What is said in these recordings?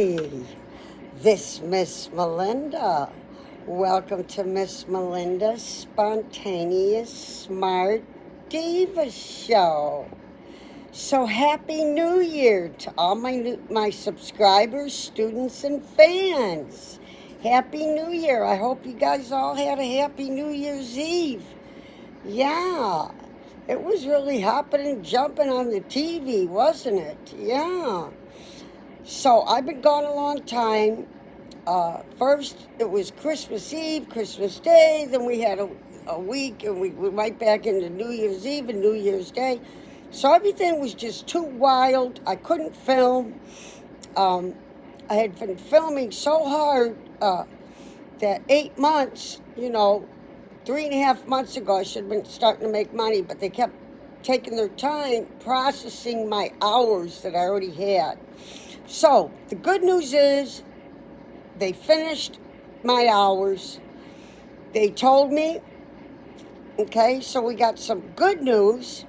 Hey, this Miss Melinda. Welcome to Miss Melinda's Spontaneous Smart Diva Show. So happy New Year to all my subscribers, students, and fans. Happy New Year. I hope you guys all had a happy New Year's Eve. Yeah, it was really hopping and jumping on the TV, wasn't it? Yeah. So I've been gone a long time. First, it was Christmas Eve, Christmas Day. Then we had a week, and we went right back into New Year's Eve and New Year's Day. So everything was just too wild. I couldn't film. I had been filming so hard that 8 months, 3.5 months ago, I should have been starting to make money, but they kept taking their time processing my hours that I already had. So the good news is they finished my hours. They told me, okay, so we got some good news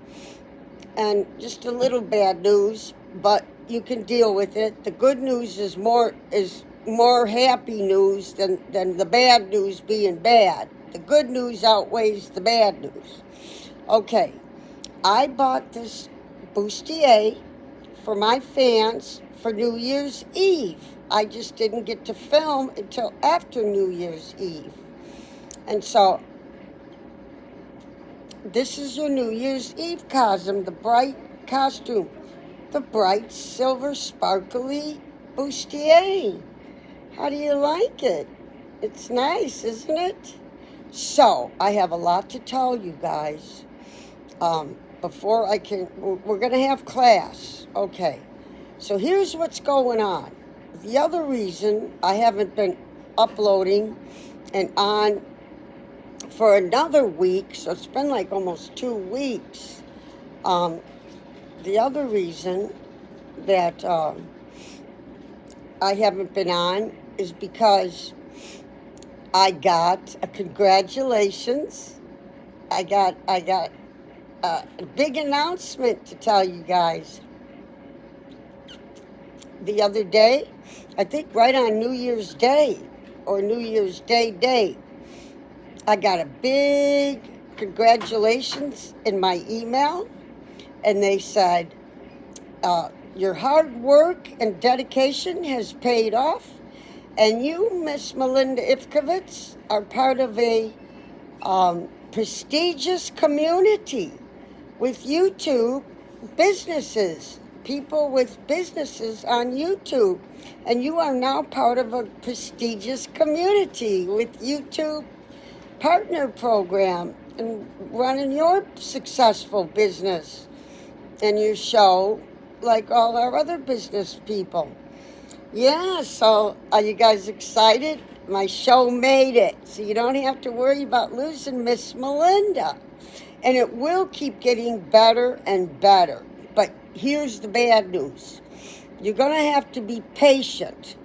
and just a little bad news, but you can deal with it. The good news is more happy news than the bad news being bad. The good news outweighs the bad news. Okay, I bought this bustier for my fans for New Year's Eve. I just didn't get to film until after New Year's Eve. And so, this is your New Year's Eve costume, the bright costume. The bright silver sparkly bustier. How do you like it? It's nice, isn't it? So, I have a lot to tell you guys. We're going to have class. Okay. So here's what's going on. The other reason I haven't been uploading and on for another week, so it's been like almost 2 weeks. The other reason that I haven't been on is because I got a congratulations. I got a big announcement to tell you guys. The other day, I think right on New Year's Day or New Year's Day, I got a big congratulations in my email, and they said, your hard work and dedication has paid off, and you, Miss Melinda Ifkovitz, are part of a prestigious community with YouTube businesses. People with businesses on YouTube, and you are now part of a prestigious community with YouTube partner program and running your successful business and your show like all our other business people. Yeah, so are you guys excited? My show made it, so you don't have to worry about losing Miss Melinda, and it will keep getting better and better. But here's the bad news. You're going to have to be patient.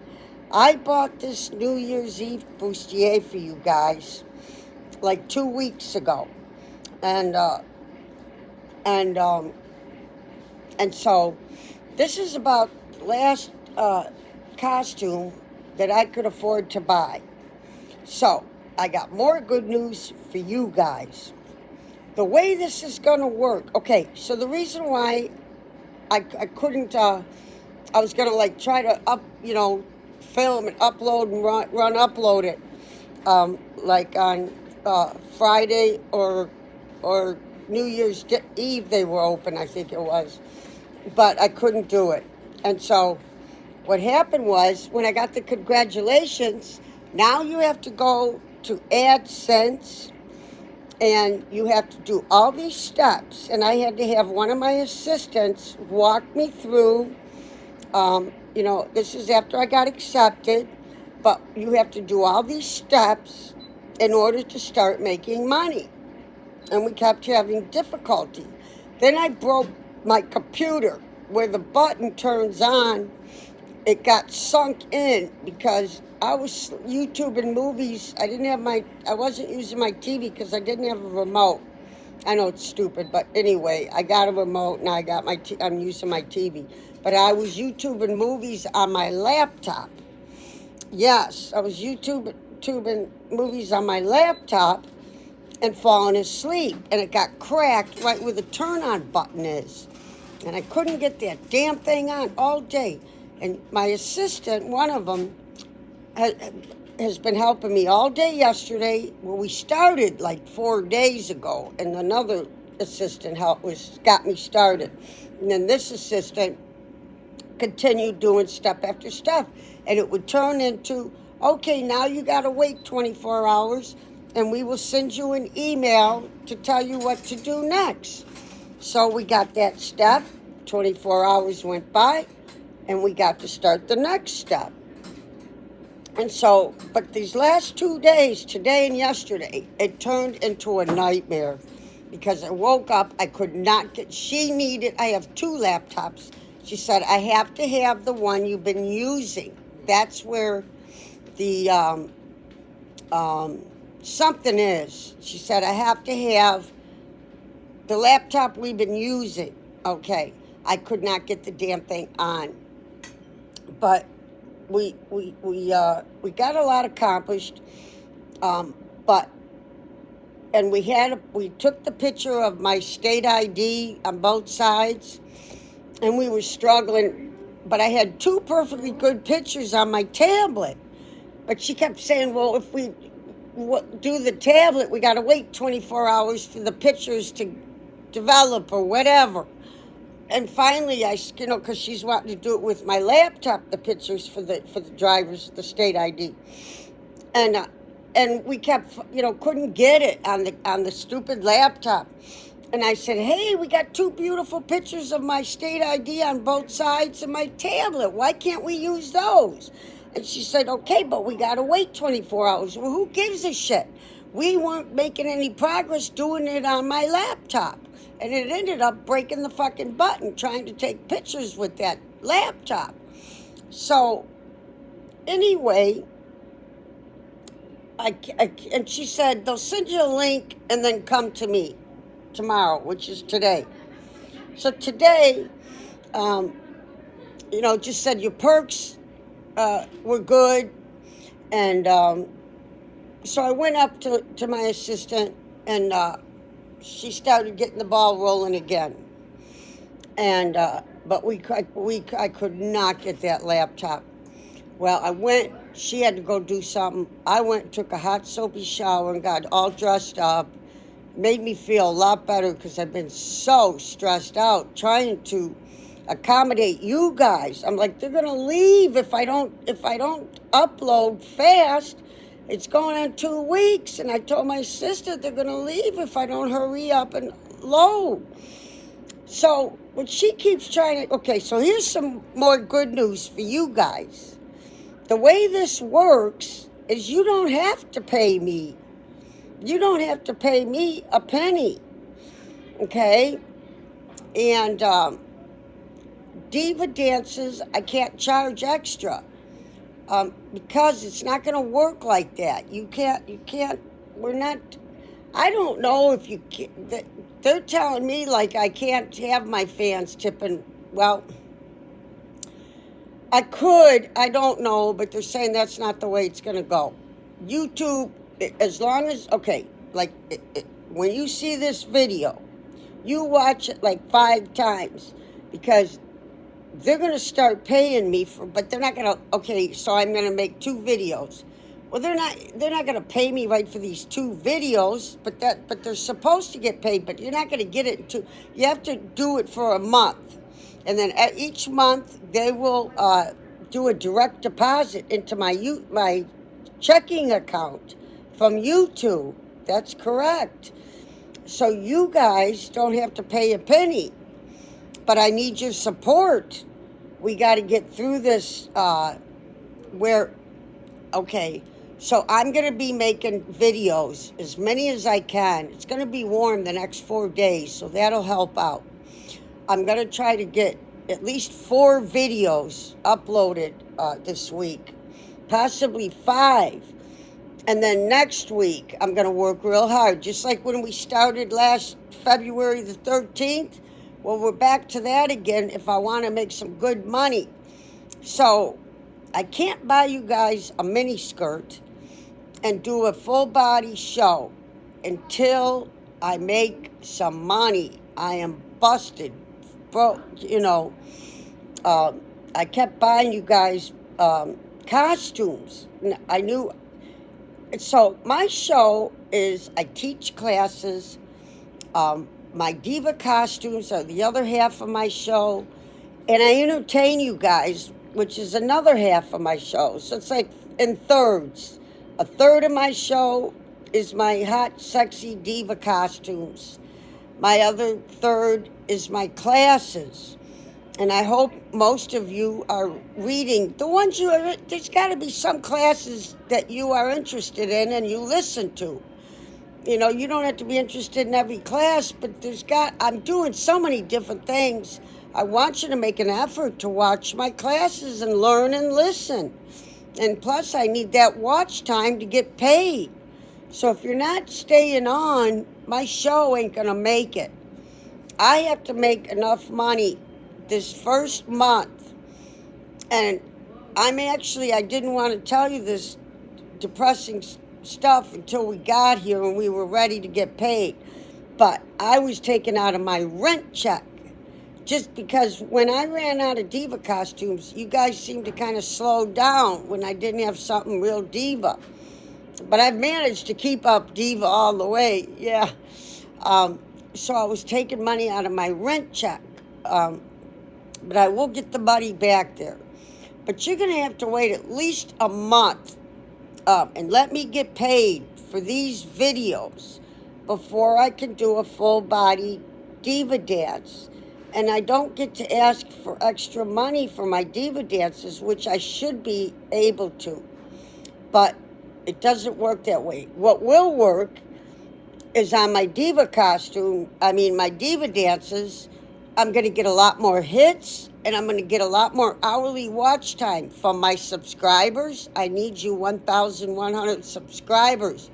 I bought this New Year's Eve bustier for you guys like 2 weeks ago. And so this is about the last costume that I could afford to buy. So I got more good news for you guys. The way this is going to work. Okay, so the reason why I couldn't, I was going to try to film and upload and upload it on Friday or New Year's Eve they were open, I think it was. But I couldn't do it. And so what happened was when I got the congratulations, now you have to go to AdSense and you have to do all these steps. And I had to have one of my assistants walk me through. This is after I got accepted. But you have to do all these steps in order to start making money. And we kept having difficulty. Then I broke my computer where the button turns on. It got sunk in because I was YouTubing movies. I wasn't using my TV because I didn't have a remote. I know it's stupid, but anyway, I got a remote and I got I'm using my TV. But I was YouTubing movies on my laptop. Yes, I was YouTubing movies on my laptop and falling asleep. And it got cracked right where the turn on button is. And I couldn't get that damn thing on all day. And my assistant, one of them, has been helping me all day yesterday. Well, we started like 4 days ago, and another assistant got me started. And then this assistant continued doing step after step. And it would turn into, okay, now you got to wait 24 hours, and we will send you an email to tell you what to do next. So we got that step. 24 hours went by, and we got to start the next step. And so, but these last 2 days, today and yesterday, it turned into a nightmare because I woke up, I could not get, I have 2 laptops. She said, I have to have the one you've been using. That's where the something is. She said, I have to have the laptop we've been using. Okay, I could not get the damn thing on. But we got a lot accomplished, and we took the picture of my state ID on both sides, and we were struggling, but I had 2 perfectly good pictures on my tablet, but she kept saying, well, if we do the tablet, we got to wait 24 hours for the pictures to develop or whatever. And finally, because she's wanting to do it with my laptop, the pictures for the drivers, the state ID, and we kept, couldn't get it on the stupid laptop. And I said, hey, we got 2 beautiful pictures of my state ID on both sides of my tablet. Why can't we use those? And she said, okay, but we got to wait 24 hours. Well, who gives a shit? We weren't making any progress doing it on my laptop. And it ended up breaking the fucking button trying to take pictures with that laptop. So, anyway, and she said, they'll send you a link and then come to me tomorrow, which is today. So today, just said your perks were good. And so I went up to my assistant, and she started getting the ball rolling again. And but I could not get that laptop. Well, she had to go do something. I went and took a hot soapy shower and got all dressed up. Made me feel a lot better because I've been so stressed out trying to accommodate you guys. I'm like, they're gonna leave if I don't upload fast. It's going on 2 weeks, and I told my sister they're gonna leave if I don't hurry up and load. So when she keeps trying to, okay, so here's some more good news for you guys. The way this works is you don't have to pay me. You don't have to pay me a penny, okay? And diva dances, I can't charge extra because it's not going to work like that. You can't, we're not, I don't know if you can, they're telling me like I can't have my fans tipping. Well, I could, I don't know, but they're saying that's not the way it's going to go. YouTube, as long as, okay, like when you see this video, you watch it like 5 times because they're going to start paying me but they're not going to, okay, so I'm going to make 2 videos. Well, they're not going to pay me right for these 2 videos, but they're supposed to get paid, but you're not going to get it you have to do it for a month. And then at each month, they will do a direct deposit into my checking account from YouTube. That's correct. So you guys don't have to pay a penny. But I need your support. We got to get through this okay, so I'm going to be making videos, as many as I can. It's going to be warm the next 4 days, so that'll help out. I'm going to try to get at least 4 videos uploaded this week, possibly 5. And then next week, I'm going to work real hard. Just like when we started last February the 13th. Well, we're back to that again if I want to make some good money. So I can't buy you guys a mini skirt and do a full body show until I make some money. I am busted. Bro, I kept buying you guys costumes. I knew. So my show is I teach classes. My diva costumes are the other half of my show. And I entertain you guys, which is another half of my show. So it's like in thirds. A third of my show is my hot, sexy diva costumes. My other third is my classes. And I hope most of you are reading. The ones there's got to be some classes that you are interested in and you listen to. You don't have to be interested in every class, but I'm doing so many different things. I want you to make an effort to watch my classes and learn and listen. And plus, I need that watch time to get paid. So if you're not staying on, my show ain't going to make it. I have to make enough money this first month. And I didn't want to tell you this depressing stuff until we got here and we were ready to get paid. But I was taken out of my rent check just because when I ran out of diva costumes, you guys seemed to kind of slow down when I didn't have something real diva. But I've managed to keep up diva all the way, yeah. So I was taking money out of my rent check. But I will get the money back there. But you're going to have to wait at least a month and let me get paid for these videos before I can do a full body diva dance. And I don't get to ask for extra money for my diva dances, which I should be able to. But it doesn't work that way. What will work is on my diva my diva dances, I'm going to get a lot more hits, and I'm going to get a lot more hourly watch time from my subscribers. I need you 1,100 subscribers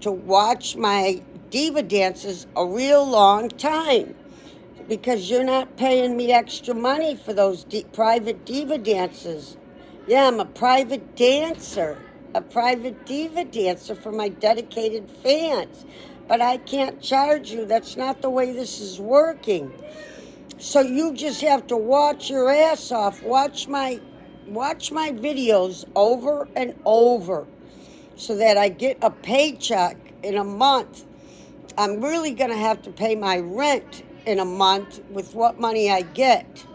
to watch my diva dances a real long time, because you're not paying me extra money for those private diva dances. Yeah, I'm a private dancer, a private diva dancer for my dedicated fans. But I can't charge you. That's not the way this is working. So you just have to watch your ass off. Watch my videos over and over so that I get a paycheck in a month. I'm really going to have to pay my rent in a month with what money I get.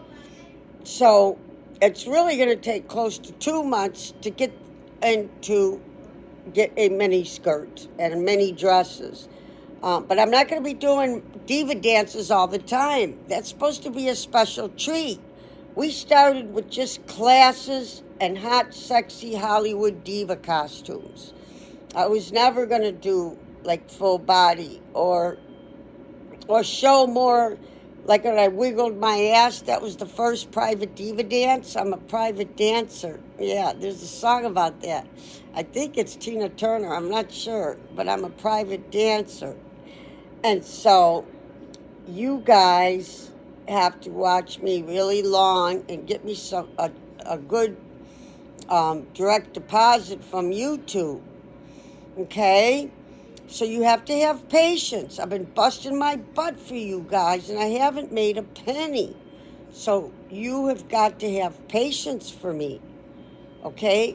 So it's really going to take close to 2 months to get a mini skirt and mini dresses. But I'm not going to be doing diva dances all the time. That's supposed to be a special treat. We started with just classes and hot, sexy Hollywood diva costumes. I was never going to do like full body or show more like when I wiggled my ass. That was the first private diva dance. I'm a private dancer. Yeah, there's a song about that. I think it's Tina Turner. I'm not sure, but I'm a private dancer. And so you guys have to watch me really long and get me a good direct deposit from YouTube. Okay? So you have to have patience. I've been busting my butt for you guys, and I haven't made a penny. So you have got to have patience for me. Okay?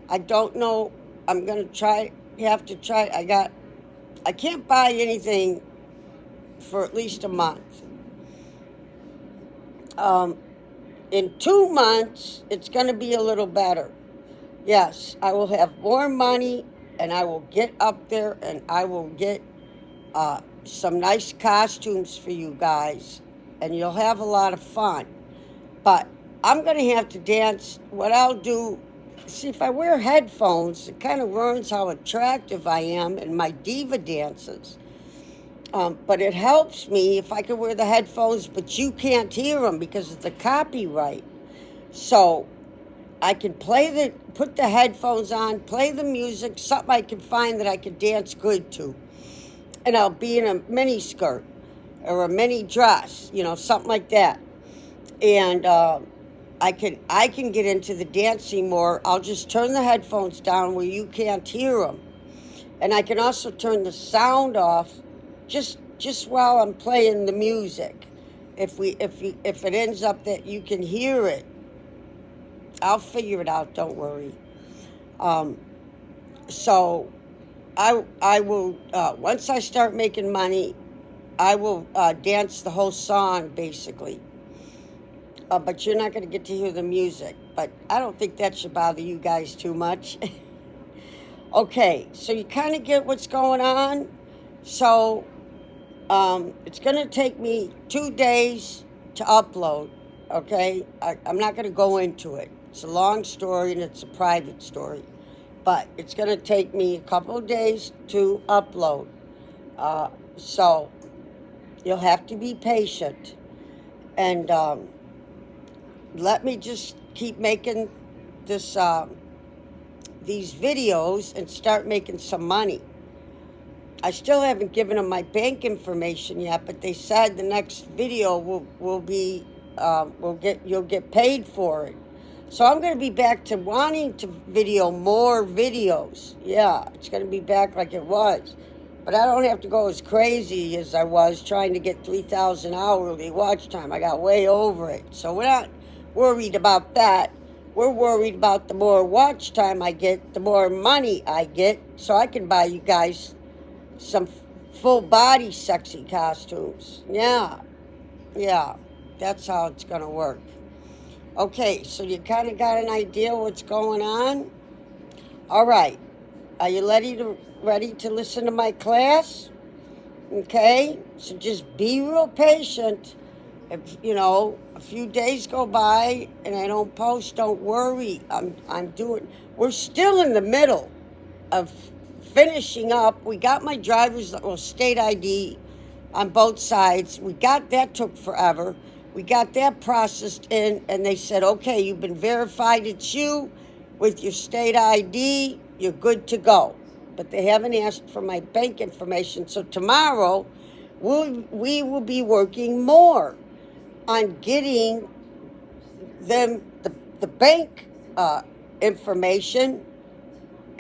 I don't know. I'm going to have to try. I can't buy anything for at least a month. In 2 months, it's going to be a little better. Yes, I will have more money, and I will get up there, and I will get some nice costumes for you guys, and you'll have a lot of fun. But I'm going to have to dance. What I'll do, see, if I wear headphones, it kind of ruins how attractive I am in my diva dances. But it helps me if I can wear the headphones, but you can't hear them because of the copyright. So I can put the headphones on, play the music, something I can find that I can dance good to. And I'll be in a mini skirt or a mini dress, something like that. And I can get into the dancing more. I'll just turn the headphones down where you can't hear them. And I can also turn the sound off just while I'm playing the music. If it ends up that you can hear it, I'll figure it out. Don't worry. So I will once I start making money, I will dance the whole song basically. But you're not going to get to hear the music. But I don't think that should bother you guys too much. Okay, so you kind of get what's going on. So it's going to take me 2 days to upload. Okay, I'm not going to go into it. It's a long story and it's a private story. But it's going to take me a couple of days to upload. So you'll have to be patient. And let me just keep making these videos and start making some money. I still haven't given them my bank information yet, but they said the next video will be you'll get paid for it. So I'm going to be back to wanting to video more videos. Yeah, it's going to be back like it was. But I don't have to go as crazy as I was trying to get 3,000 hourly watch time. I got way over it. So we're not worried about that. We're worried about the more watch time I get, the more money I get, so I can buy you guys some full body sexy costumes. Yeah, that's how it's going to work. Okay, so you kind of got an idea what's going on? All right, are you ready to listen to my class? Okay, so just be real patient. If a few days go by and I don't post, don't worry. We're still in the middle of finishing up. We got my state ID on both sides. That took forever. We got that processed in, and they said, okay, you've been verified, it's you with your state ID, you're good to go. But they haven't asked for my bank information, so tomorrow we will be working more on getting them the bank information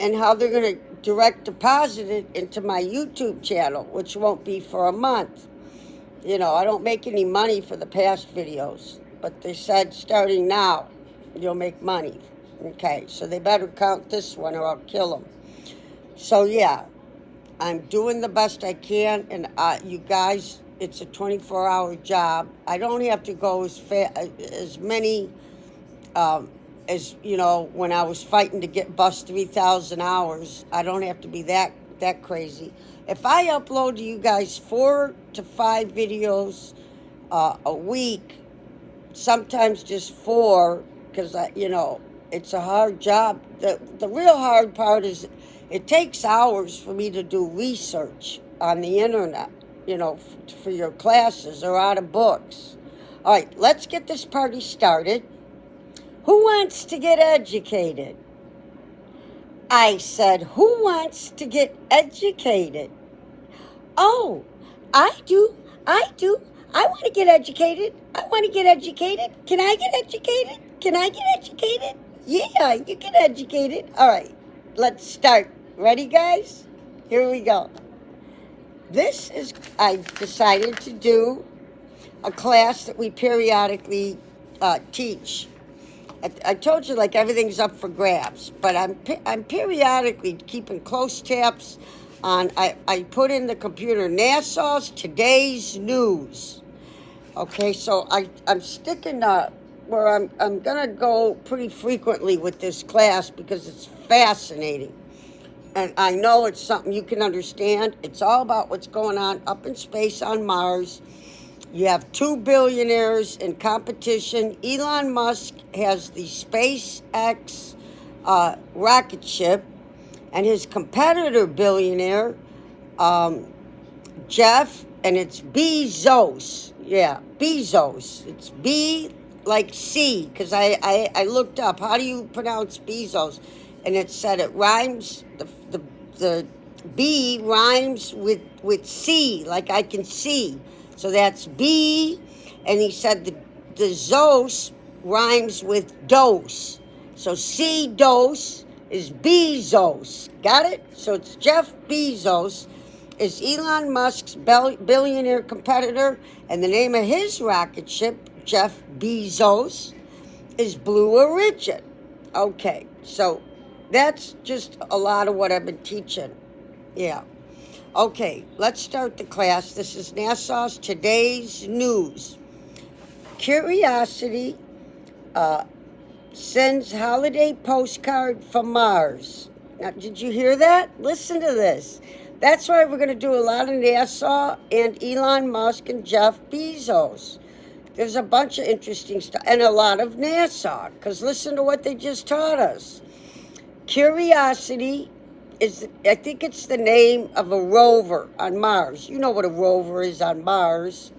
and how they're going to direct deposit it into my YouTube channel, which won't be for a month. I don't make any money for the past videos, but they said starting now you'll make money. Okay, so they better count this one or I'll kill them. So yeah, I'm doing the best I can, and you guys, it's a 24-hour job. I don't have to go as many as when I was fighting to bust 3,000 hours. I don't have to be that crazy. If I upload to you guys 4 to 5 videos a week, sometimes just 4, because it's a hard job. The real hard part is it takes hours for me to do research on the internet, for your classes or out of books. All right, let's get this party started. Who wants to get educated? I said, who wants to get educated? Oh, I do. I want to get educated. Can I get educated? Yeah, you get educated. All right, let's start. Ready, guys? Here we go. I decided to do a class that we periodically teach. I told you, everything's up for grabs, but I'm periodically keeping close tabs on. I put in the computer Nassau's Today's News. Okay, so I'm sticking where I'm gonna go pretty frequently with this class because it's fascinating, and I know it's something you can understand. It's all about what's going on up in space on Mars. You have 2 billionaires in competition. Elon Musk has the SpaceX rocket ship, and his competitor billionaire, Jeff, and it's Bezos. Yeah, Bezos. It's B like C, because I looked up, how do you pronounce Bezos? And it said it rhymes, the B rhymes with C, like I can see. So that's B. And he said the Zos rhymes with dose. So C dose is Bezos. Got it? So it's Jeff Bezos is Elon Musk's billionaire competitor, and the name of his rocket ship, Jeff Bezos, is Blue Origin. Okay, so that's just a lot of what I've been teaching. Yeah. Okay, let's start the class. This is NASA's Today's News. Curiosity sends holiday postcard from Mars. Now, did you hear that? Listen to this. That's why we're going to do a lot of NASA and Elon Musk and Jeff Bezos. There's a bunch of interesting stuff, and a lot of NASA, because listen to what they just taught us. Curiosity is, I think it's the name of a rover on Mars. You know what a rover is on Mars.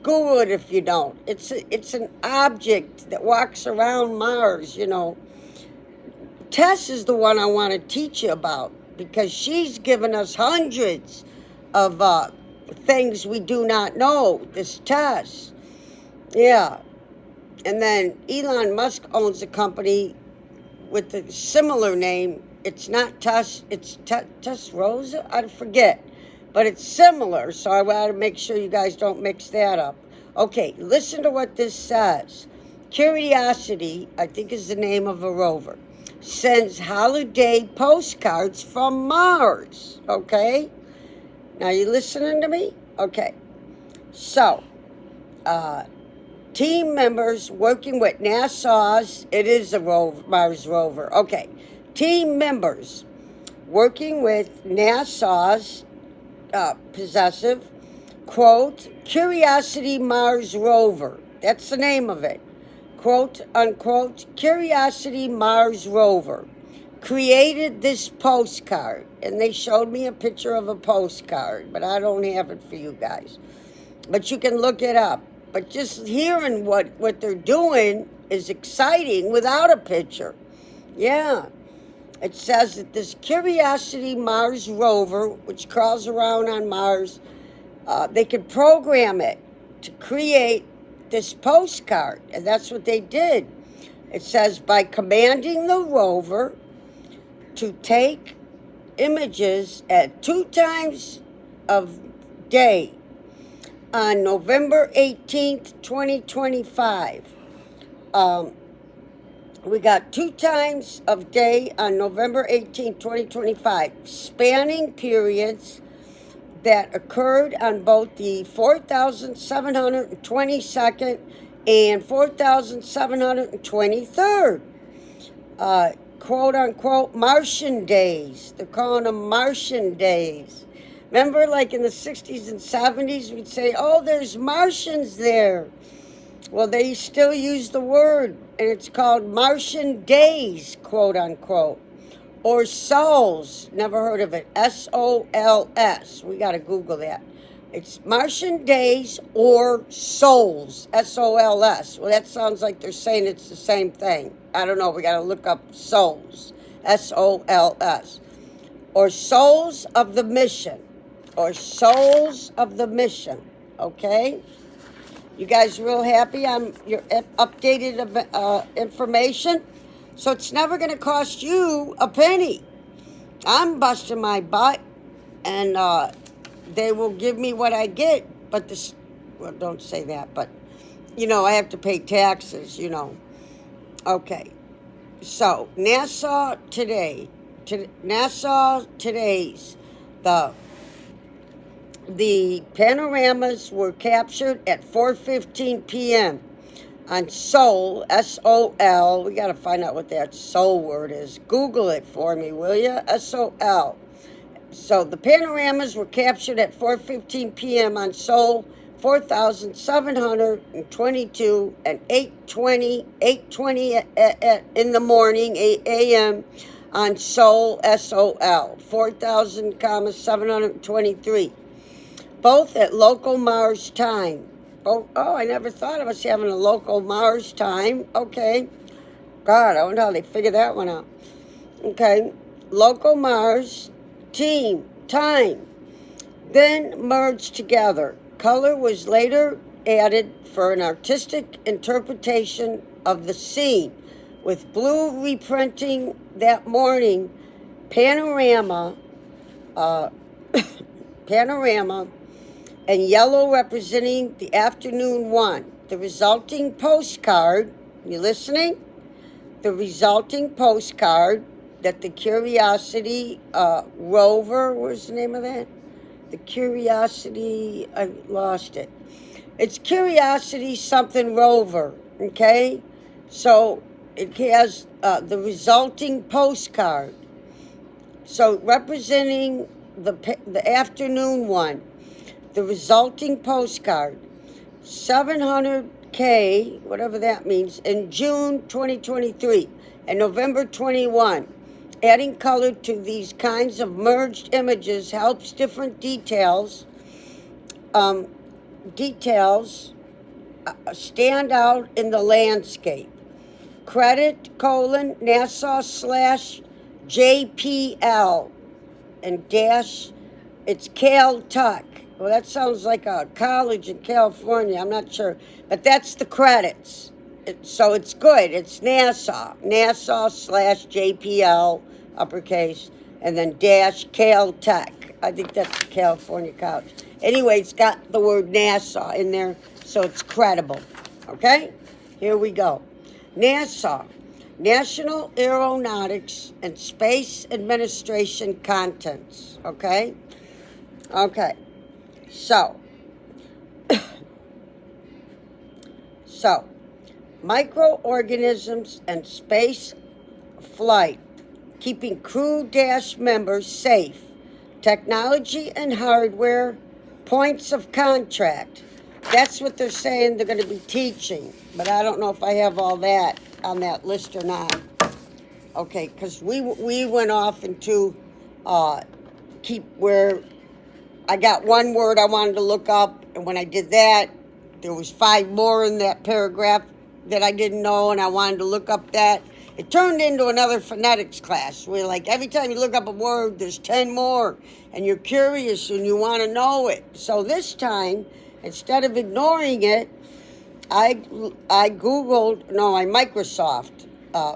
Google it if you don't. It's an object that walks around Mars, you know. Tess is the one I want to teach you about, because she's given us hundreds of things we do not know. This Tess. Yeah. And then Elon Musk owns a company with a similar name. It's not Tess, it's Tess Rosa? I forget. But it's similar, so I want to make sure you guys don't mix that up. Okay, listen to what this says. Curiosity, I think is the name of a rover, sends holiday postcards from Mars. Okay? Now, you listening to me? Okay. So, team members working with NASA's, it is a Mars rover. Okay. Team members working with NASA's possessive, quote, Curiosity Mars rover. That's the name of it. Quote, unquote, Curiosity Mars rover created this postcard. And they showed me a picture of a postcard, but I don't have it for you guys. But you can look it up. But just hearing what they're doing is exciting without a picture. Yeah. It says that this Curiosity Mars rover, which crawls around on Mars, they could program it to create this postcard. And that's what they did. It says by commanding the rover to take images at 2 times of day on November 18th, 2025. We got 2 times of day on November 18th, 2025, spanning periods that occurred on both the 4,722nd and 4,723rd, quote-unquote, Martian days. They're calling them Martian days. Remember, like in the 60s and 70s, we'd say, oh, there's Martians there. Well, they still use the word, and it's called Martian days, quote-unquote. Or sols. Never heard of it. S-O-L-S. We got to Google that. It's Martian days or sols. S-O-L-S. Well, that sounds like they're saying it's the same thing. I don't know. We got to look up sols. S-O-L-S. Or souls of the mission. Or souls of the mission. Okay? You guys real happy on your updated information? So it's never going to cost you a penny. I'm busting my butt, and they will give me what I get. But this, well, don't say that. But, you know, I have to pay taxes, you know. Okay. So, NASA Today. NASA Today's. The panoramas were captured at 4:15 p.m. on Sol, S-O-L. We got to find out what that Sol word is. Google it for me, will you? S-O-L. So the panoramas were captured at 4:15 p.m. on Sol 4,722 and 8:20 in the morning, 8 a.m. on Sol, S-O-L, 4,723. Both at local Mars time. Oh, I never thought of us having a local Mars time. Okay. God, I wonder how they figured that one out. Okay. Local Mars, team, time, then merged together. Color was later added for an artistic interpretation of the scene, with blue reprinting that morning, panorama, uh, panorama, and yellow representing the afternoon one. The resulting postcard, you listening? The resulting postcard that the Curiosity rover, where's the name of that? The Curiosity, I lost it. It's Curiosity something rover, okay? So it has the resulting postcard. So representing the afternoon one, the resulting postcard, 700K, whatever that means, in June 2023 and November 21. Adding color to these kinds of merged images helps different details stand out in the landscape. Credit, NASA / JPL and dash, it's Caltech. Well, that sounds like a college in California. I'm not sure. But that's the credits. So it's good. It's NASA / JPL, uppercase, and then dash Caltech. I think that's the California college. Anyway, it's got the word NASA in there, so it's credible. Okay? Here we go. NASA, National Aeronautics and Space Administration contents. Okay? Okay. So, microorganisms and space flight, keeping crew dash members safe, technology and hardware, points of contract. That's what they're saying they're going to be teaching, but I don't know if I have all that on that list or not. Okay, because we went off into keep where I got one word I wanted to look up, and when I did that, there was 5 more in that paragraph that I didn't know, and I wanted to look up that. It turned into another phonetics class where, like, every time you look up a word, there's 10 more, and you're curious and you want to know it. So this time, instead of ignoring it, I Googled, no, my Microsoft,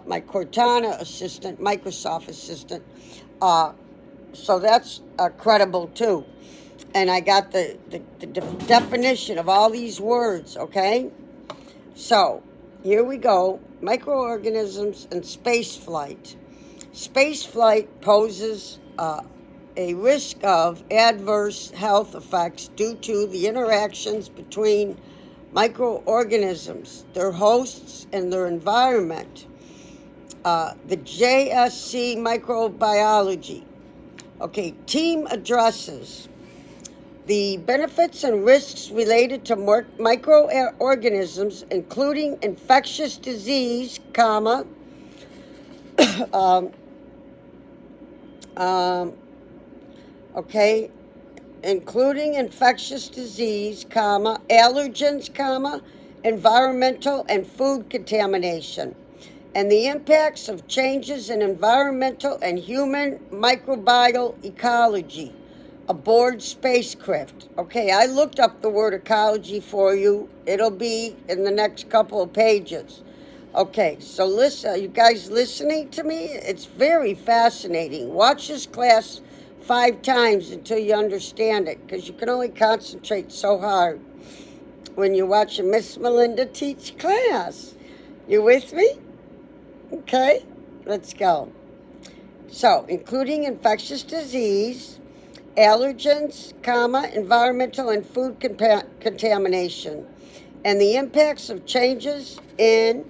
my Cortana assistant, Microsoft assistant, so that's credible too. And I got the definition of all these words, okay? So, here we go. Microorganisms and space flight. Space flight poses a risk of adverse health effects due to the interactions between microorganisms, their hosts, and their environment. The JSC Microbiology. Okay, team addresses the benefits and risks related to microorganisms, including infectious disease, including infectious disease, allergens, environmental and food contamination, and the impacts of changes in environmental and human microbial ecology aboard spacecraft. Okay, I looked up the word ecology for you. It'll be in the next couple of pages. Okay, so listen, you guys listening to me? It's very fascinating. Watch this class 5 times until you understand it, because you can only concentrate so hard when you're watching Miss Melinda teach class. You with me? Okay, let's go. So, including infectious disease, allergens, environmental and food contamination, and the impacts of changes in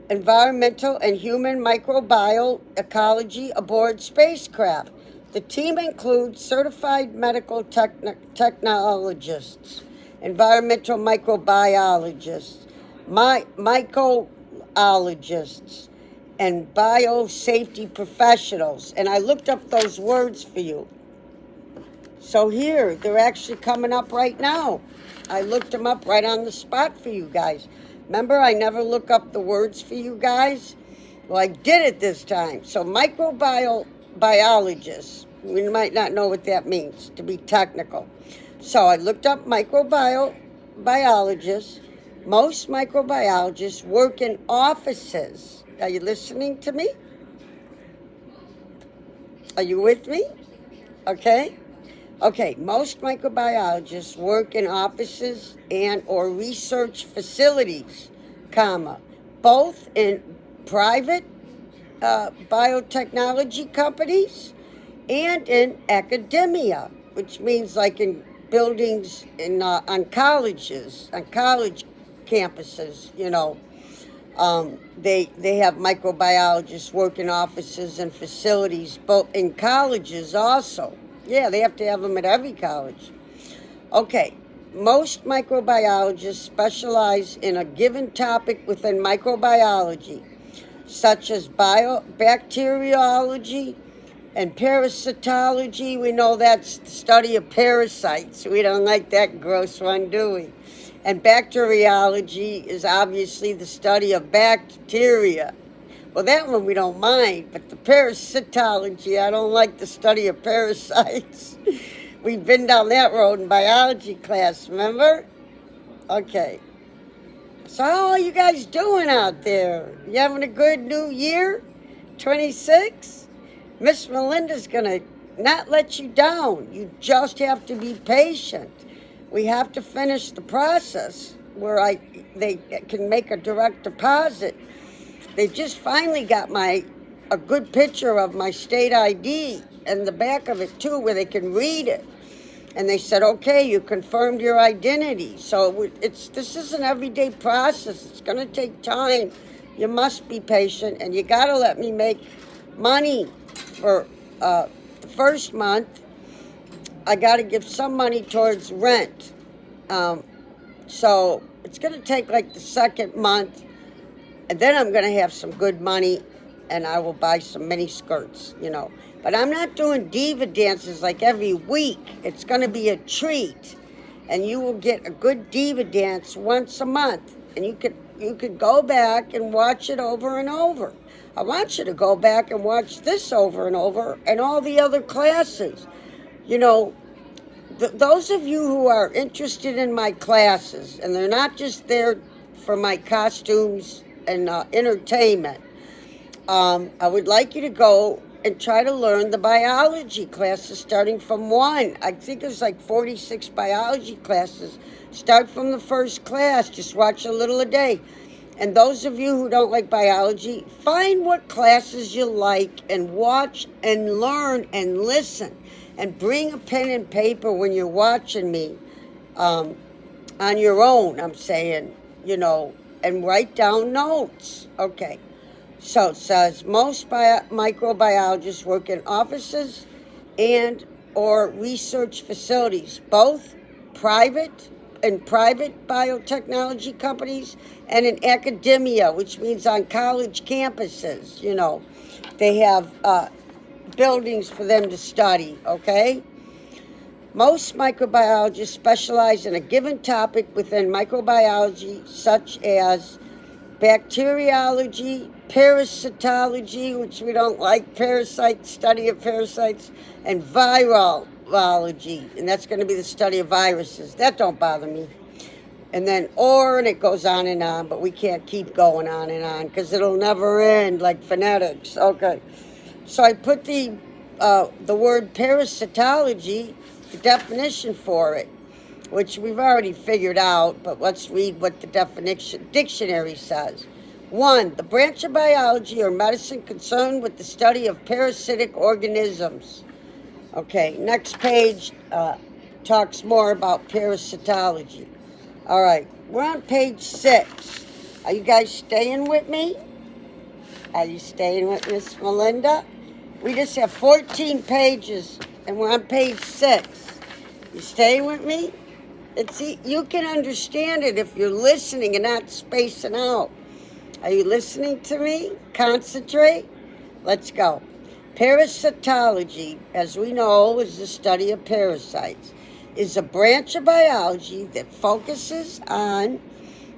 environmental and human microbial ecology aboard spacecraft. The team includes certified medical technologists, environmental microbiologists, mycologists, and biosafety professionals. And I looked up those words for you. So here, they're actually coming up right now. I looked them up right on the spot for you guys. Remember, I never look up the words for you guys? Well, I did it this time. So microbiologists, we might not know what that means, to be technical. So I looked up microbiologists. Most microbiologists work in offices. Are you listening to me? Are you with me? Okay. Okay, most microbiologists work in offices and or research facilities, both in private biotechnology companies and in academia, which means like in buildings on colleges, on college campuses, they have microbiologists work in offices and facilities, both in colleges also. Yeah, they have to have them at every college. Okay, most microbiologists specialize in a given topic within microbiology, such as bacteriology and parasitology. We know that's the study of parasites. We don't like that gross one, do we? And bacteriology is obviously the study of bacteria. Well, that one we don't mind, but the parasitology, I don't like the study of parasites. We've been down that road in biology class, remember? Okay. So how are you guys doing out there? You having a good new year? 26? Miss Melinda's going to not let you down. You just have to be patient. We have to finish the process where they can make a direct deposit. They just finally got a good picture of my state ID and the back of it too, where they can read it. And they said, okay, you confirmed your identity. So this is an everyday process. It's going to take time. You must be patient, and you got to let me make money for the first month. I got to give some money towards rent. So it's going to take like the second month. And then I'm going to have some good money, and I will buy some mini skirts, But I'm not doing diva dances like every week. It's going to be a treat. And you will get a good diva dance once a month. And you could go back and watch it over and over. I want you to go back and watch this over and over and all the other classes. Those of you who are interested in my classes, and they're not just there for my costumes and entertainment, I would like you to go and try to learn the biology classes starting from 1. I think there's like 46 biology classes. Start from the first class. Just watch a little a day. And those of you who don't like biology, find what classes you like and watch and learn and listen. And bring a pen and paper when you're watching me on your own, I'm saying, and write down notes. Okay. So it says most microbiologists work in offices and or research facilities, both private biotechnology companies and in academia, which means on college campuses. They have buildings for them to study, okay? Most microbiologists specialize in a given topic within microbiology, such as bacteriology, parasitology, which we don't like, study of parasites, and virology, and that's going to be the study of viruses. That don't bother me. And then and it goes on and on, but we can't keep going on and on because it'll never end, like phonetics. Okay. So I put the word parasitology, the definition for it, which we've already figured out, but let's read what the dictionary says. 1, the branch of biology or medicine concerned with the study of parasitic organisms. Okay, next page talks more about parasitology. All right, we're on page 6. Are you guys staying with me? Are you staying with Miss Melinda? We just have 14 pages, and we're on page 6. You staying with me? You can understand it if you're listening and not spacing out. Are you listening to me? Concentrate. Let's go. Parasitology, as we know, is the study of parasites, is a branch of biology that focuses on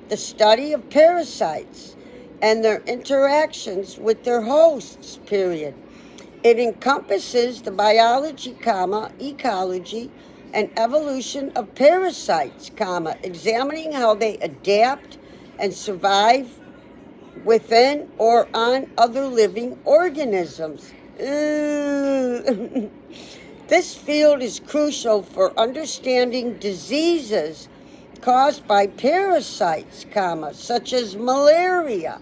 the study of parasites and their interactions with their hosts, period. It encompasses the biology, ecology, and evolution of parasites, examining how they adapt and survive within or on other living organisms. This field is crucial for understanding diseases caused by parasites, such as malaria.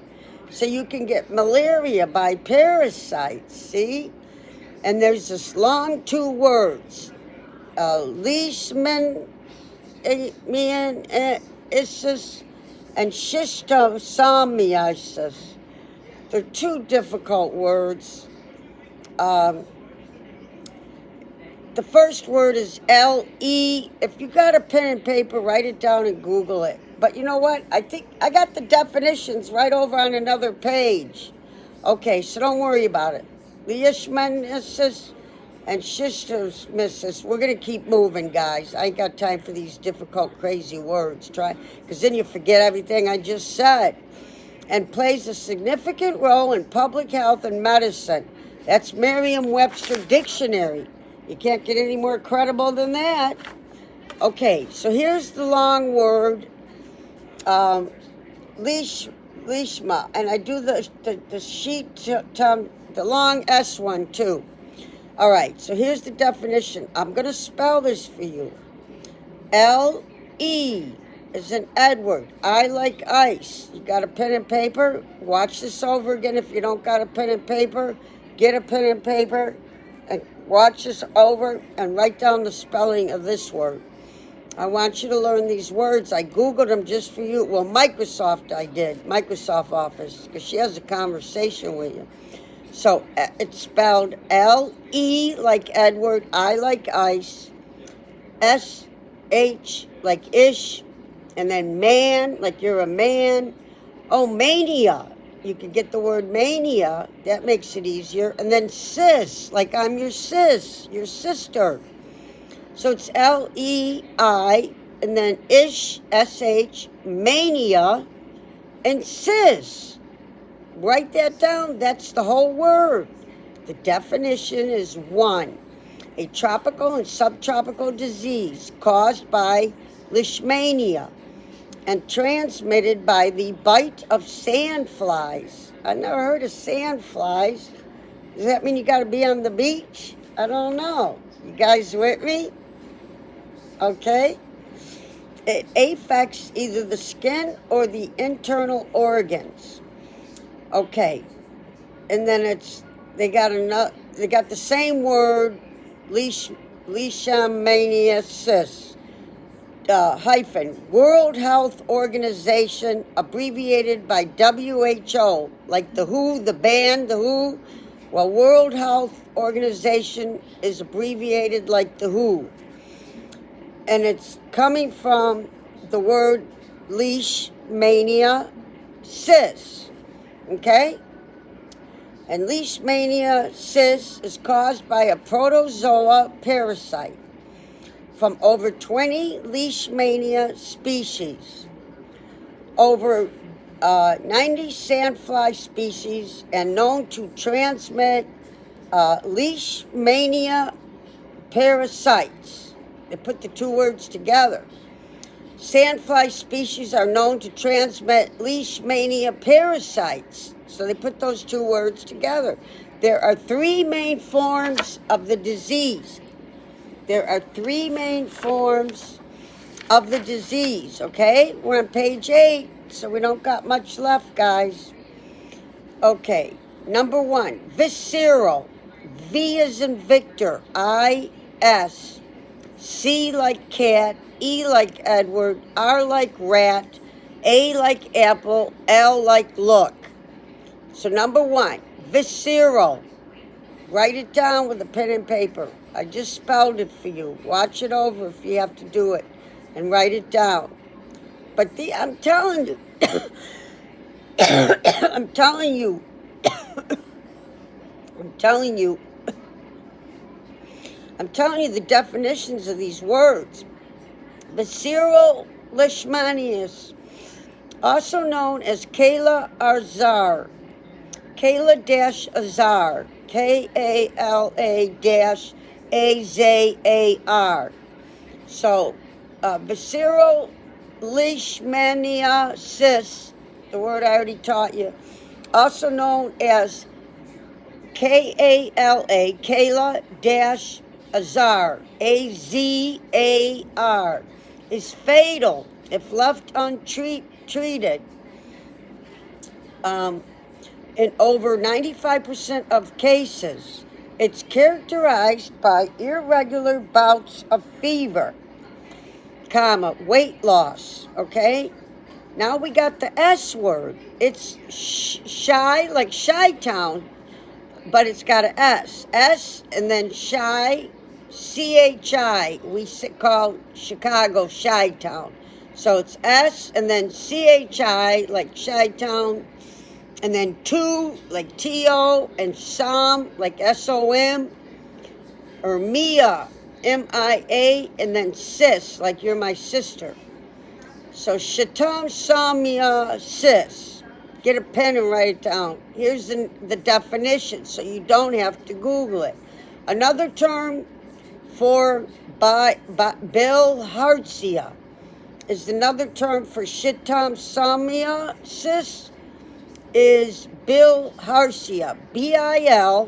So you can get malaria by parasites, see? And there's this long 2 words, leishmaniasis and schistosomiasis. They're 2 difficult words. The first word is L-E. If you got a pen and paper, write it down and Google it. But you know what? I think I got the definitions right over on another page. Okay, so don't worry about it. Leishmaniasis and schistosomiasis. We're going to keep moving, guys. I ain't got time for these difficult, crazy words. Because then you forget everything I just said. And plays a significant role in public health and medicine. That's Merriam-Webster Dictionary. You can't get any more credible than that. Okay, so here's the long word, leishma, and I do the sheet, the long S one too. All right, so here's the definition. I'm going to spell this for you. L-E is in Edward. I like ice. You got a pen and paper? Watch this over again. If you don't got a pen and paper, get a pen and paper and watch this over and write down the spelling of this word. I want you to learn these words. I Googled them just for you. Well, Microsoft Office, because she has a conversation with you. So it's spelled L-E like Edward, I like ice, S-H like ish, and then man like you're a man. Oh, mania. You can get the word mania. That makes it easier. And then sis, like I'm your sis, your sister. So it's L-E-I, and then ish, S-H, mania, and sis. Write that down. That's the whole word. The definition is 1, a tropical and subtropical disease caused by leishmania and transmitted by the bite of sandflies. I never heard of sandflies. Does that mean you got to be on the beach? I don't know. You guys with me? Okay. It affects either the skin or the internal organs. Okay. And then they got the same word, leishmaniasis. World Health Organization, abbreviated by WHO, like the WHO, the band, the WHO. Well, World Health Organization is abbreviated like the WHO. And it's coming from the word leishmaniasis, okay? And leishmaniasis is caused by a protozoa parasite from over 20 leishmania species, over 90 sandfly species, and known to transmit leishmania parasites. They put the 2 words together. Sandfly species are known to transmit leishmania parasites. So they put those 2 words together. There are 3 main forms of the disease. There are 3 main forms of the disease, okay? We're on page 8, so we don't got much left, guys. Okay, number 1, visceral. V as in Victor, I-S. C like cat, E like Edward, R like rat, A like apple, L like look. So number 1, visceral. Write it down with a pen and paper. I just spelled it for you. Watch it over if you have to do it. And write it down. But I'm telling you, I'm telling you, I'm telling you the definitions of these words. Bacillus leishmaniasis, also known as Kala Azar. Kala-Azar. Kala-Azar. So, Bacillus leishmaniasis, the word I already taught you, also known as Kala, Kala-Azar, Azar, is fatal if left untreated. In over 95% of cases, it's characterized by irregular bouts of fever, weight loss, okay? Now we got the S word. It's shy, like Chi-Town, but it's got an S. S and then shy, CHI. We call Chicago Chi-Town. So it's S and then CHI, like Chi-Town, and then two, like T-O, and Som, like S-O-M, or Mia, M-I-A, and then sis, like you're my sister. So Shatam Samia sis. Get a pen and write it down. Here's the definition, so you don't have to Google it. Another term for bilharzia is another term for Shatam Samia sis is bilharzia. Bilharzia.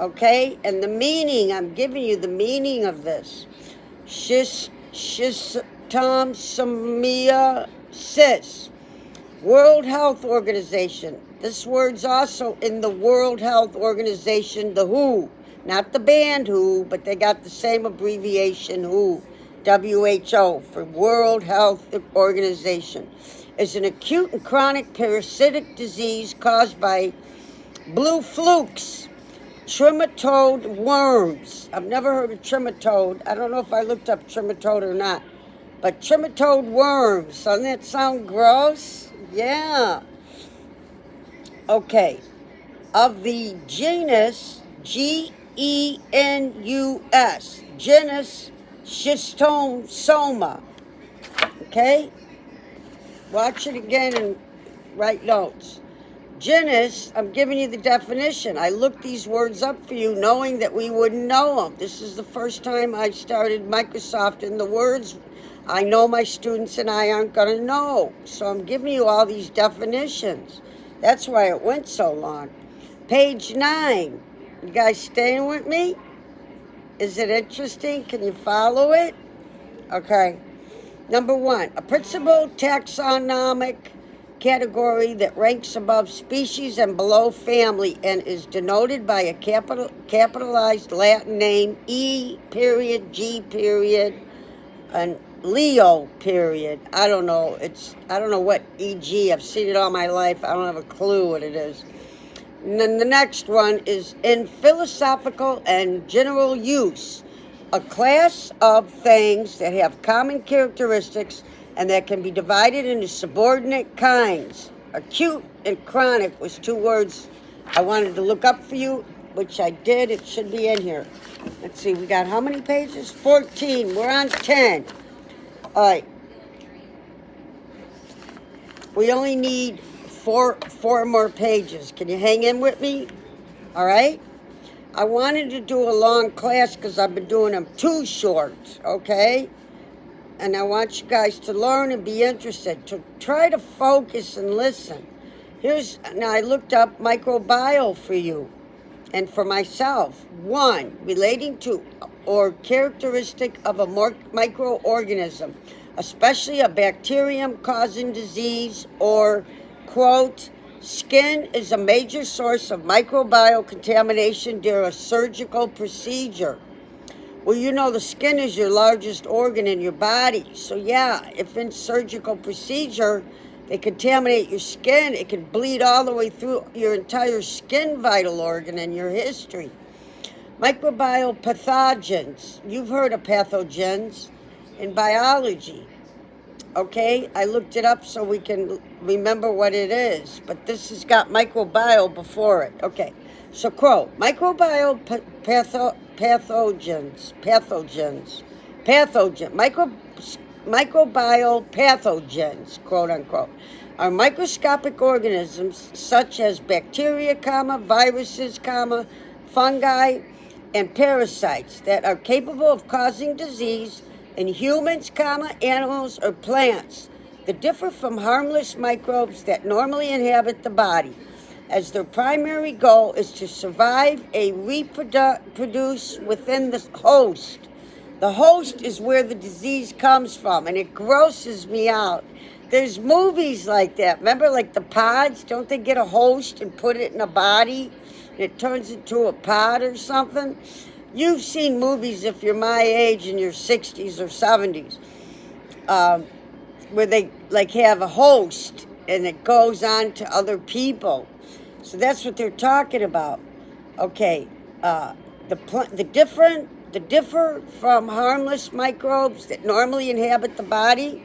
Okay? And the meaning, I'm giving you the meaning of this. Schistosomiasis. World Health Organization. This word's also in the World Health Organization, the WHO. Not the band WHO, but they got the same abbreviation, WHO. WHO, for World Health Organization. Is an acute and chronic parasitic disease caused by blue flukes, trematode worms. I've never heard of trematode. I don't know if I looked up trematode or not. But trematode worms. Doesn't that sound gross? Yeah. Okay. Of the genus, Genus, genus Schistosoma. Okay? Watch it again and write notes. Genus, I'm giving you the definition. I looked these words up for you knowing that we wouldn't know them. This is the first time I started Microsoft, and the words I know my students and I aren't going to know. So I'm giving you all these definitions. That's why it went so long. Page 9. You guys staying with me? Is it interesting? Can you follow it? Okay. Number 1, a principal taxonomic category that ranks above species and below family and is denoted by a capitalized Latin name, E period, G period, and Leo period. I don't know what EG. I've seen it all my life. I don't have a clue what it is. And then the next one is in philosophical and general use, a class of things that have common characteristics and that can be divided into subordinate kinds. Acute and chronic was 2 words I wanted to look up for you, which I did. It should be in here. Let's see, we got how many pages? 14. We're on 10. All right. We only need four more pages. Can you hang in with me? All right? I wanted to do a long class because I've been doing them too short, okay? And I want you guys to learn and be interested, to try to focus and listen. Now I looked up microbiology for you and for myself. 1, relating to or characteristic of a microorganism, especially a bacterium causing disease, or, quote, skin is a major source of microbial contamination during a surgical procedure. Well, you know the skin is your largest organ in your body. So yeah, if in surgical procedure they contaminate your skin, it can bleed all the way through your entire skin vital organ and your history. Microbial pathogens. You've heard of pathogens in biology. Okay, I looked it up so we can remember what it is, but this has got microbiome before it. Okay, so quote, microbial pathogens, quote unquote, are microscopic organisms such as bacteria, viruses, fungi, and parasites that are capable of causing disease in humans, animals, or plants that differ from harmless microbes that normally inhabit the body, as their primary goal is to survive and reproduce within the host. The host is where the disease comes from, and it grosses me out. There's movies like that. Remember, like the pods? Don't they get a host and put it in a body? And it turns into a pod or something? You've seen movies if you're my age in your 60s or 70s, where they like have a host and it goes on to other people. So that's what they're talking about. Okay, the differ from harmless microbes that normally inhabit the body,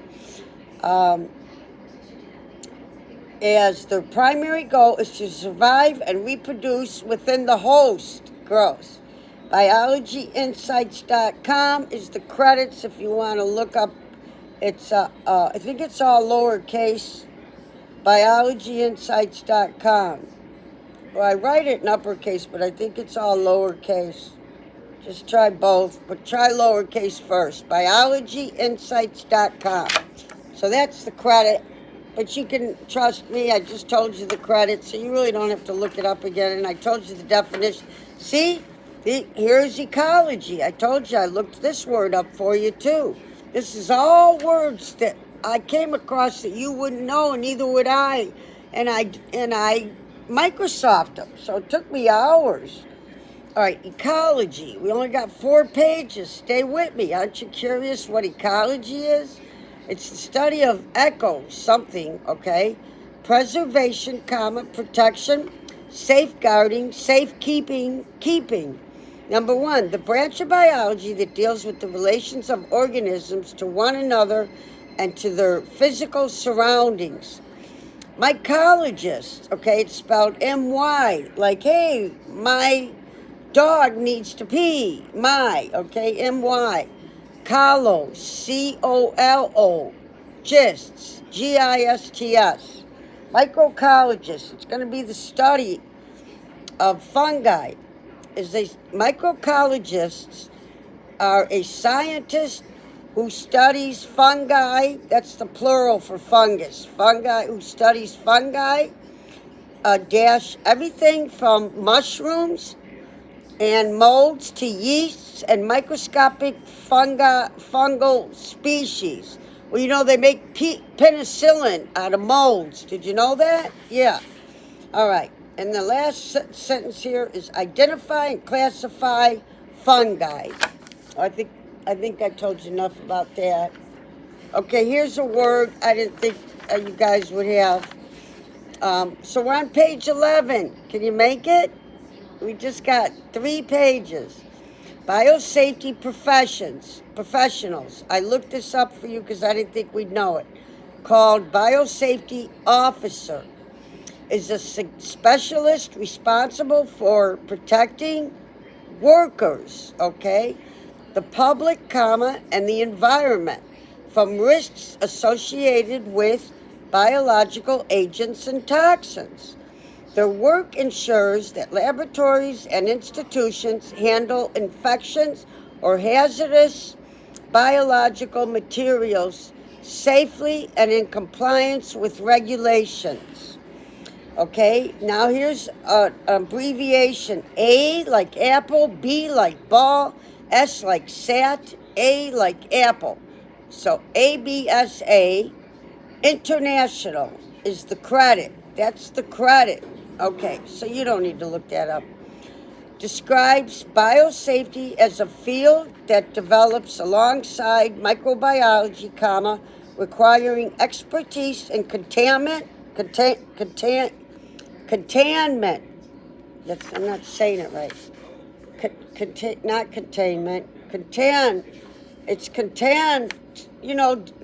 as their primary goal is to survive and reproduce within the host. Gross. BiologyInsights.com is the credits if you want to look up. It's I think it's all lowercase. BiologyInsights.com. Well, I write it in uppercase, but I think it's all lowercase. Just try both, but try lowercase first. BiologyInsights.com. So that's the credit. But you can trust me. I just told you the credit, so you really don't have to look it up again. And I told you the definition. See? Here's ecology. I told you I looked this word up for you, too. This is all words that I came across that you wouldn't know, and neither would I. And I Microsoft them, so it took me hours. All right, ecology. We only got 4 pages. Stay with me. Aren't you curious what ecology is? It's the study of something, okay? Preservation, protection, safeguarding, safekeeping, keeping. Number 1, the branch of biology that deals with the relations of organisms to one another and to their physical surroundings. Mycologist, okay, it's spelled M-Y, like, hey, my dog needs to pee, okay, M-Y. Colo, C-O-L-O, gists, G-I-S-T-S. Microbiologist, it's going to be the study of fungi. Microbiologists are a scientist who studies fungi, that's the plural for fungus, fungi who studies fungi, everything from mushrooms and molds to yeasts and microscopic fungal species. Well, you know, they make penicillin out of molds. Did you know that? Yeah. All right. And the last sentence here is identify and classify fungi. I think I told you enough about that. Okay, here's a word I didn't think you guys would have. So we're on page 11. Can you make it? We just got 3 pages. Biosafety professionals. I looked this up for you because I didn't think we'd know it. Called biosafety officer. Is a specialist responsible for protecting workers, okay, the public, and the environment from risks associated with biological agents and toxins. Their work ensures that laboratories and institutions handle infections or hazardous biological materials safely and in compliance with regulations. Okay, now here's an abbreviation. A like apple, B like ball, S like sat, A like apple. So ABSA, international, is the credit. That's the credit. Okay, so you don't need to look that up. Describes biosafety as a field that develops alongside microbiology, requiring expertise in containment. I'm not saying it right. Not containment. It's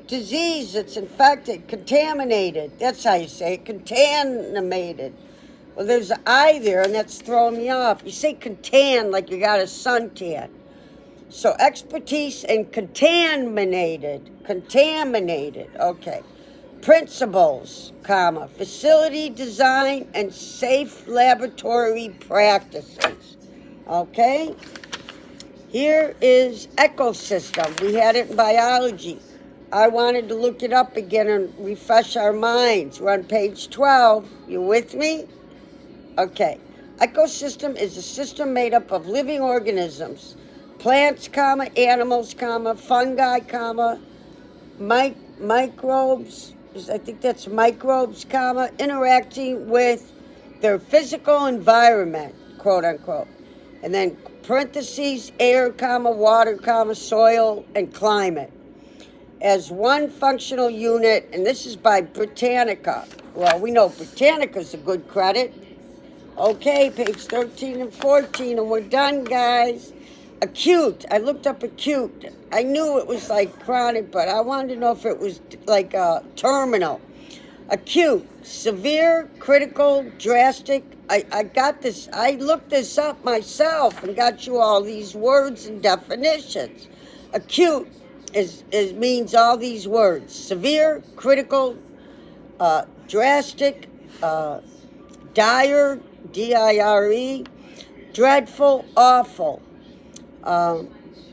disease that's infected, contaminated. That's how you say it, contaminated. Well, there's an I there, and that's throwing me off. You say contan like you got a suntan. So expertise in contaminated, okay. Principles, comma, facility design and safe laboratory practices, okay? Here is ecosystem. We had it in biology. I wanted to look it up again and refresh our minds. We're on page 12. You with me? Okay. Ecosystem is a system made up of living organisms, plants, comma, animals, comma, fungi, comma, microbes, I think that's microbes, comma, interacting with their physical environment, quote unquote. And then parentheses, air, comma, water, comma, soil, and climate. As one functional unit, and this is by Britannica. Well, we know Britannica's a good credit. Okay, page 13 and 14, and we're done, guys. Acute. I looked up acute. I knew it was like chronic, but I wanted to know if it was like terminal. Acute, severe, critical, drastic. I got this. I looked this up myself and got you all these words and definitions. Acute is means all these words: severe, critical, drastic, dire, D-I-R-E, dreadful, awful.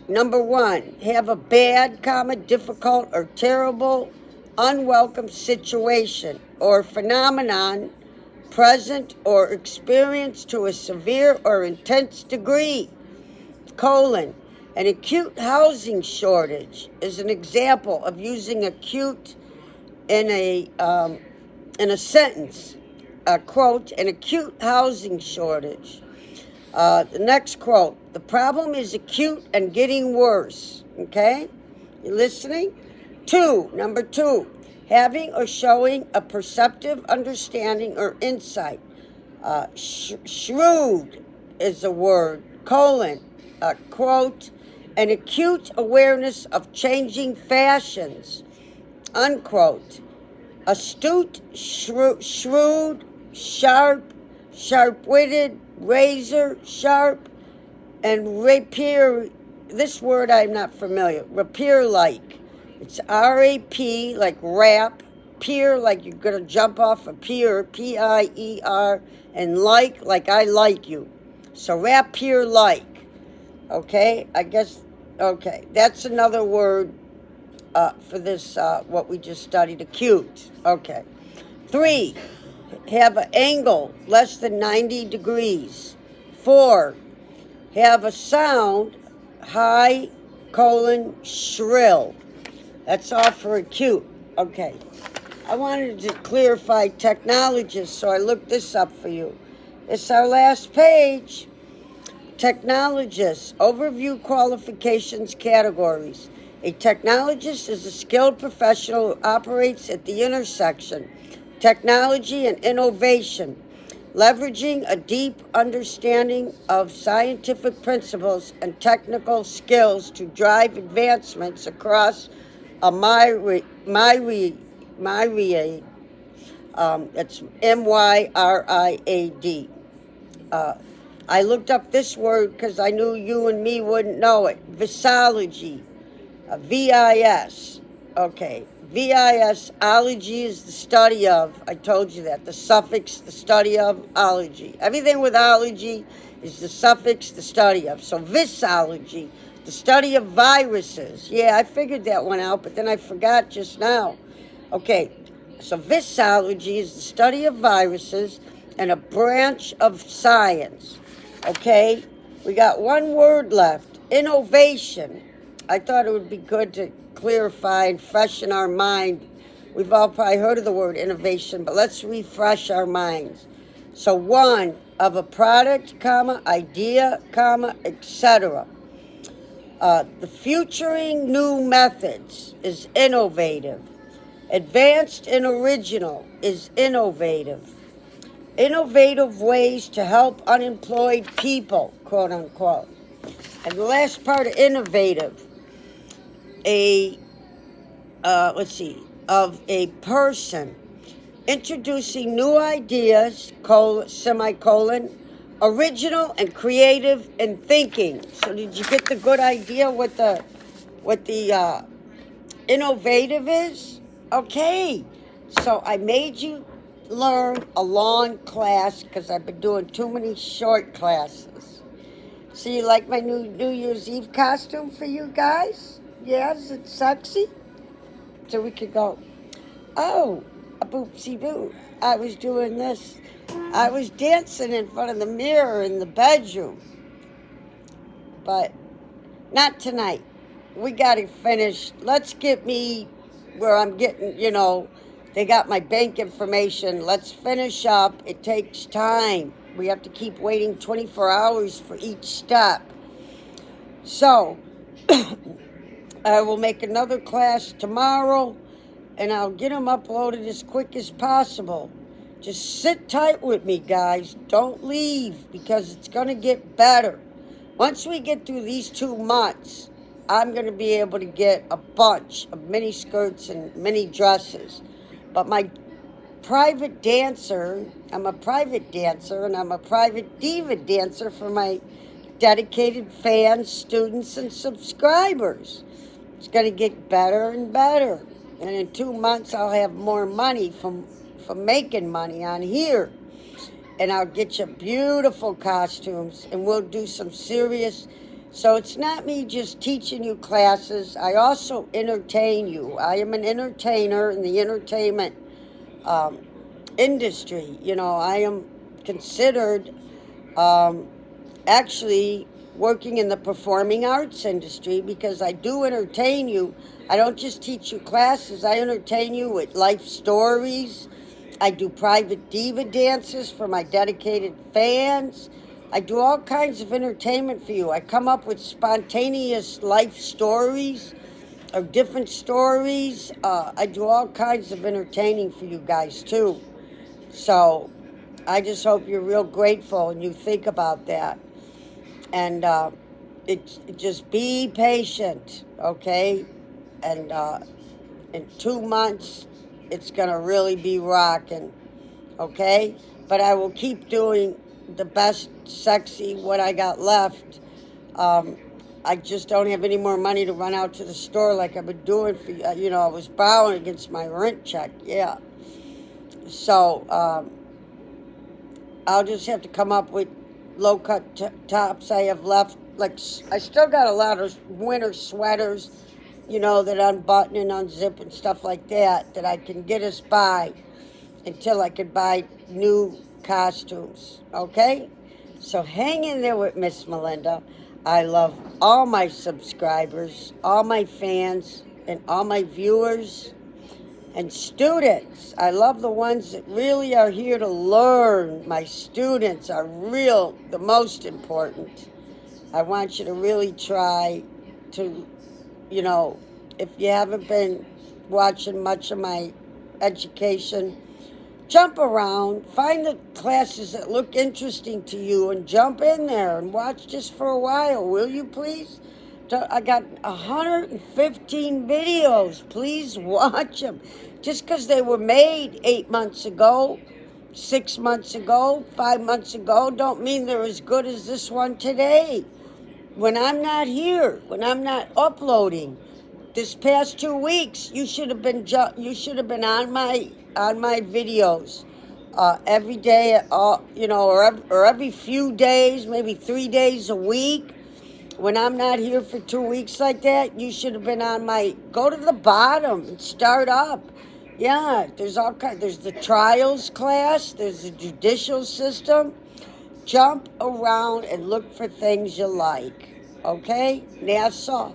Number one, have a bad, comma, difficult or terrible, unwelcome situation or phenomenon present or experienced to a severe or intense degree, colon. An acute housing shortage is an example of using acute in a sentence. Quote, an acute housing shortage. The next quote, the problem is acute and getting worse. Okay? You listening? Number two, having or showing a perceptive understanding or insight. Shrewd is a word, colon, quote, an acute awareness of changing fashions, unquote. Astute, shrewd, sharp, sharp-witted, razor, sharp, and rapier. This word I'm not familiar. Rapier-like. It's R-A-P, like rap. Pier, like you're going to jump off a pier, P-I-E-R, and like I like you. So rapier-like. Okay, I guess, okay. That's another word for this, what we just studied, acute. Okay. 3, have an angle less than 90 degrees. 4, have a sound high, colon, shrill. That's all for acute. Okay. I wanted to clarify technologist, so I looked this up for you. It's our last page. Technologist, overview qualifications categories. A technologist is a skilled professional who operates at the intersection technology and innovation, leveraging a deep understanding of scientific principles and technical skills to drive advancements across a myriad. It's M-Y-R-I-A-D. I looked up this word because I knew you and me wouldn't know it. Visology. V-I-S. Okay. V-I-S. Ology is the study of. I told you that. The suffix, the study of, ology. Everything with ology is the suffix, the study of. So visology, the study of viruses. Yeah, I figured that one out, but then I forgot just now. Okay. So visology is the study of viruses and a branch of science. Okay, we got one word left, innovation. I thought it would be good to clarify and freshen our mind. We've all probably heard of the word innovation, but let's refresh our minds. So one, of a product, comma, idea, comma, etc. The futuring new methods is innovative. Advanced and original is innovative. Innovative ways to help unemployed people, quote unquote. And the last part of innovative, a let's see, of a person introducing new ideas, semicolon, original and creative in thinking. So did you get the good idea what the innovative is? Okay. So I made you learn a long class because I've been doing too many short classes. So you like my New Year's Eve costume for you guys? Yeah, is it sexy? So we could go, oh, a boopsie boo. I was doing this. I was dancing in front of the mirror in the bedroom. But not tonight. We got to finish. Let's get me where I'm getting, they got my bank information. Let's finish up. It takes time. We have to keep waiting 24 hours for each step. So, I will make another class tomorrow, and I'll get them uploaded as quick as possible. Just sit tight with me, guys. Don't leave, because it's going to get better. Once we get through these 2 months, I'm going to be able to get a bunch of mini skirts and mini dresses. But my private dancer, I'm a private dancer, and I'm a private diva dancer for my dedicated fans, students, and subscribers. It's going to get better and better. And in 2 months, I'll have more money from making money on here. And I'll get you beautiful costumes, and we'll do some serious. So it's not me just teaching you classes. I also entertain you. I am an entertainer in the entertainment industry. I am considered actually working in the performing arts industry because I do entertain you. I don't just teach you classes. I entertain you with life stories. I do private diva dances for my dedicated fans. I do all kinds of entertainment for you. I come up with spontaneous life stories or different stories. I do all kinds of entertaining for you guys too. So I just hope you're real grateful and you think about that. And just be patient, okay? And in 2 months, it's going to really be rocking, okay? But I will keep doing the best sexy what I got left. I just don't have any more money to run out to the store like I've been doing for you. I was borrowing against my rent check, yeah. So I'll just have to come up with low-cut tops I have left. Like, I still got a lot of winter sweaters, that unbutton and unzip and stuff like that I can get us by until I could buy new costumes, okay? So hang in there with Miss Melinda. I love all my subscribers, all my fans, and all my viewers and students. I love the ones that really are here to learn. My students are the most important. I want you to really try to, if you haven't been watching much of my education, jump around, find the classes that look interesting to you and jump in there and watch just for a while, will you please? I got 115 videos. Please watch them. Just because they were made 8 months ago, 6 months ago, 5 months ago, don't mean they're as good as this one today. When I'm not here, when I'm not uploading, this past 2 weeks, you should have been on my videos every day, or every few days, maybe 3 days a week. When I'm not here for 2 weeks like that, you should have been on go to the bottom and start up. Yeah, there's all kinds. There's the trials class. There's the judicial system. Jump around and look for things you like. Okay? NASA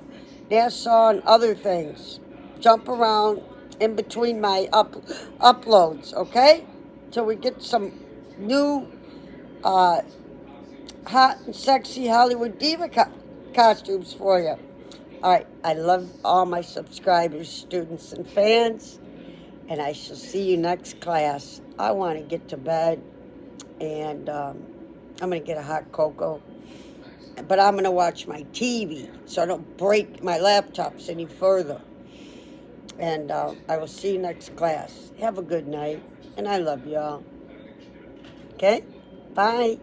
and other things. Jump around in between my uploads. Okay? Till we get some new hot and sexy Hollywood diva costumes for you. All right. I love all my subscribers, students, and fans. And I shall see you next class. I want to get to bed. And I'm going to get a hot cocoa. But I'm going to watch my TV so I don't break my laptops any further. And I will see you next class. Have a good night. And I love y'all. Okay? Bye.